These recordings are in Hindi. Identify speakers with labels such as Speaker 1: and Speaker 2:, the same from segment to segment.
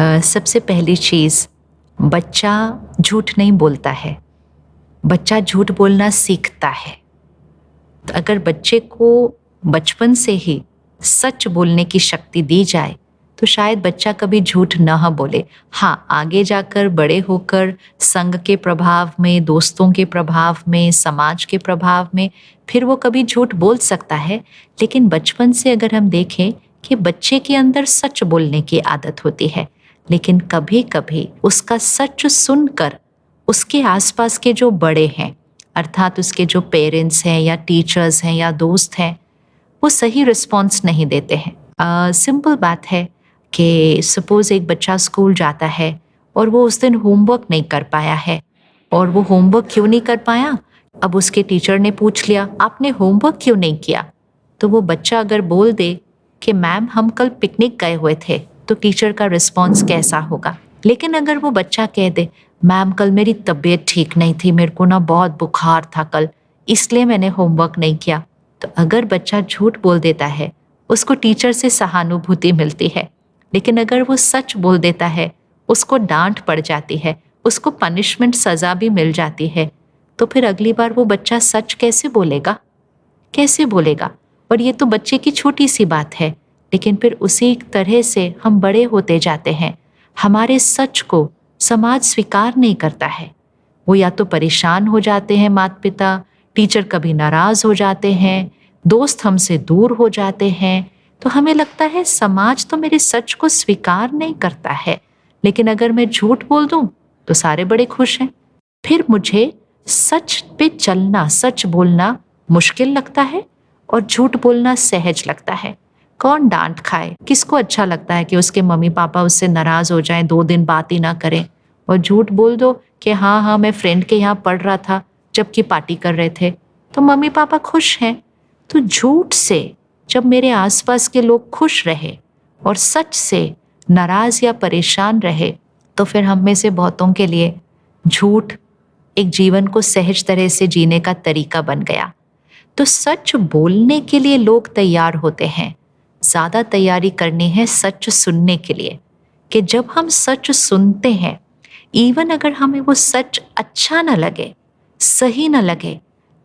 Speaker 1: सबसे पहली चीज़, बच्चा झूठ नहीं बोलता है, बच्चा झूठ बोलना सीखता है। तो अगर बच्चे को बचपन से ही सच बोलने की शक्ति दी जाए तो शायद बच्चा कभी झूठ न बोले। हाँ, आगे जाकर बड़े होकर संग के प्रभाव में, दोस्तों के प्रभाव में, समाज के प्रभाव में फिर वो कभी झूठ बोल सकता है। लेकिन बचपन से अगर हम देखें कि बच्चे के अंदर सच बोलने की आदत होती है, लेकिन कभी कभी उसका सच सुनकर उसके आसपास के जो बड़े हैं, अर्थात उसके जो पेरेंट्स हैं या टीचर्स हैं या दोस्त हैं, वो सही रिस्पॉन्स नहीं देते हैं। सिंपल बात है कि सपोज एक बच्चा स्कूल जाता है और वो उस दिन होमवर्क नहीं कर पाया है, और वो होमवर्क क्यों नहीं कर पाया, अब उसके टीचर ने पूछ लिया आपने होमवर्क क्यों नहीं किया। तो वो बच्चा अगर बोल दे कि मैम हम कल पिकनिक गए हुए थे, तो टीचर का रिस्पॉन्स कैसा होगा। लेकिन अगर वो बच्चा कह दे मैम कल मेरी तबीयत ठीक नहीं थी, मेरे को ना बहुत बुखार था कल, इसलिए मैंने होमवर्क नहीं किया, तो अगर बच्चा झूठ बोल देता है उसको टीचर से सहानुभूति मिलती है। लेकिन अगर वो सच बोल देता है, उसको डांट पड़ जाती है, उसको पनिशमेंट सज़ा भी मिल जाती है, तो फिर अगली बार वो बच्चा सच कैसे बोलेगा, कैसे बोलेगा। और ये तो बच्चे की छोटी सी बात है, लेकिन फिर उसी तरह से हम बड़े होते जाते हैं। हमारे सच को समाज स्वीकार नहीं करता है। वो या तो परेशान हो जाते हैं, माता पिता, टीचर कभी नाराज हो जाते हैं, दोस्त हमसे दूर हो जाते हैं। तो हमें लगता है समाज तो मेरे सच को स्वीकार नहीं करता है, लेकिन अगर मैं झूठ बोल दूं तो सारे बड़े खुश हैं। फिर मुझे सच पे चलना, सच बोलना मुश्किल लगता है और झूठ बोलना सहज लगता है। कौन डांट खाए, किसको अच्छा लगता है कि उसके मम्मी पापा उससे नाराज हो जाएं, 2 दिन बात ही ना करें। और झूठ बोल दो कि हाँ हाँ मैं फ्रेंड के यहाँ पढ़ रहा था जबकि पार्टी कर रहे थे, तो मम्मी पापा खुश हैं। तो झूठ से जब मेरे आसपास के लोग खुश रहे और सच से नाराज या परेशान रहे, तो फिर हम में से बहुतों के लिए झूठ एक जीवन को सहज तरह से जीने का तरीका बन गया। तो सच बोलने के लिए लोग तैयार होते हैं, ज़्यादा तैयारी करनी है सच सुनने के लिए। कि जब हम सच सुनते हैं, इवन अगर हमें वो सच अच्छा न लगे, सही न लगे,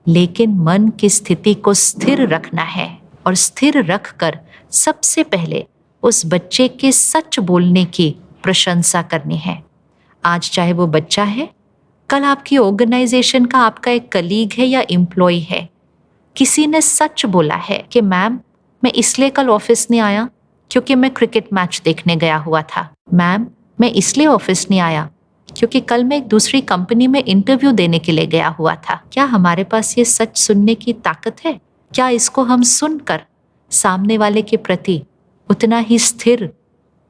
Speaker 1: लेकिन मन की स्थिति को स्थिर रखना है और स्थिर रखकर सबसे पहले उस बच्चे के सच बोलने की प्रशंसा करनी है। आज चाहे वो बच्चा है, कल आपकी ऑर्गेनाइजेशन का आपका एक कलीग है या एम्प्लॉय है, किसी ने सच बोला है कि मैम मैं इसलिए कल ऑफिस नहीं आया क्योंकि मैं क्रिकेट मैच देखने गया हुआ था, मैम मैं इसलिए ऑफिस नहीं आया क्योंकि कल मैं एक दूसरी कंपनी में इंटरव्यू देने के लिए गया हुआ था। क्या हमारे पास ये सच सुनने की ताकत है? क्या इसको हम सुनकर सामने वाले के प्रति उतना ही स्थिर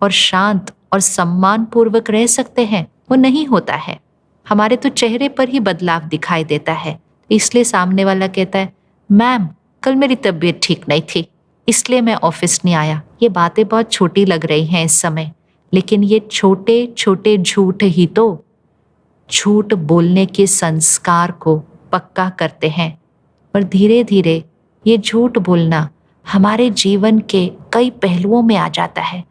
Speaker 1: और शांत और सम्मान पूर्वक रह सकते हैं? वो नहीं होता है। हमारे तो चेहरे पर ही बदलाव दिखाई देता है। इसलिए सामने वाला कहता है मैम कल मेरी तबीयत ठीक नहीं थी इसलिए मैं ऑफिस नहीं आया। ये बातें बहुत छोटी लग रही हैं इस समय, लेकिन ये छोटे छोटे झूठ ही तो झूठ बोलने के संस्कार को पक्का करते हैं। और धीरे धीरे ये झूठ बोलना हमारे जीवन के कई पहलुओं में आ जाता है।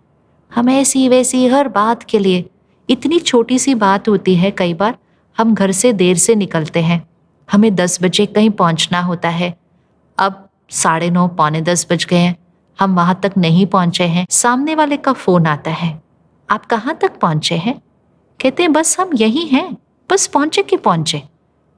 Speaker 1: हम ऐसी वैसी हर बात के लिए, इतनी छोटी सी बात होती है, कई बार हम घर से देर से निकलते हैं, हमें 10 बजे कहीं पहुंचना होता है, अब 9:30 पौने 10 बज गए हैं, हम वहां तक नहीं पहुंचे हैं। सामने वाले का फोन आता है, आप कहाँ तक पहुंचे हैं? कहते हैं बस हम यहीं हैं, बस पहुंचे कि पहुंचे।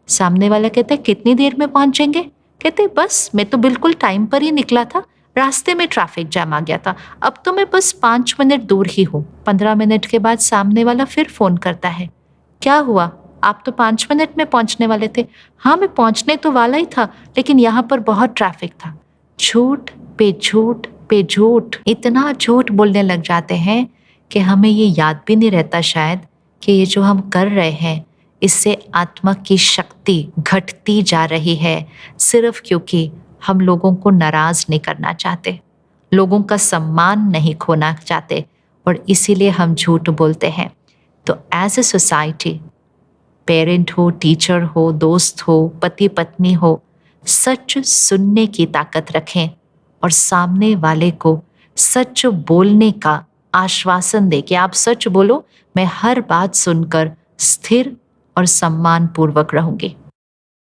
Speaker 1: सामने वाला कहता है कितनी देर में पहुंचेंगे? कहते हैं बस मैं तो बिल्कुल टाइम पर ही निकला था, रास्ते में ट्रैफिक जाम आ गया था, अब तो मैं बस 5 मिनट दूर ही हूँ। 15 मिनट के बाद सामने वाला फिर फोन करता है, क्या हुआ, आप तो 5 मिनट में पहुंचने वाले थे। हाँ मैं पहुंचने तो वाला ही था, लेकिन यहाँ पर बहुत ट्रैफिक था। झूठ पे झूठ पे झूठ, इतना झूठ बोलने लग जाते हैं कि हमें ये याद भी नहीं रहता शायद कि ये जो हम कर रहे हैं इससे आत्मा की शक्ति घटती जा रही है, सिर्फ क्योंकि हम लोगों को नाराज नहीं करना चाहते, लोगों का सम्मान नहीं खोना चाहते, और इसीलिए हम झूठ बोलते हैं। तो एज ए सोसाइटी, पेरेंट हो, टीचर हो, दोस्त हो, पति पत्नी हो, सच सुनने की ताकत रखें और सामने वाले को सच बोलने का आश्वासन दे कि आप सच बोलो, मैं हर बात सुनकर स्थिर और सम्मान पूर्वक रहूंगी।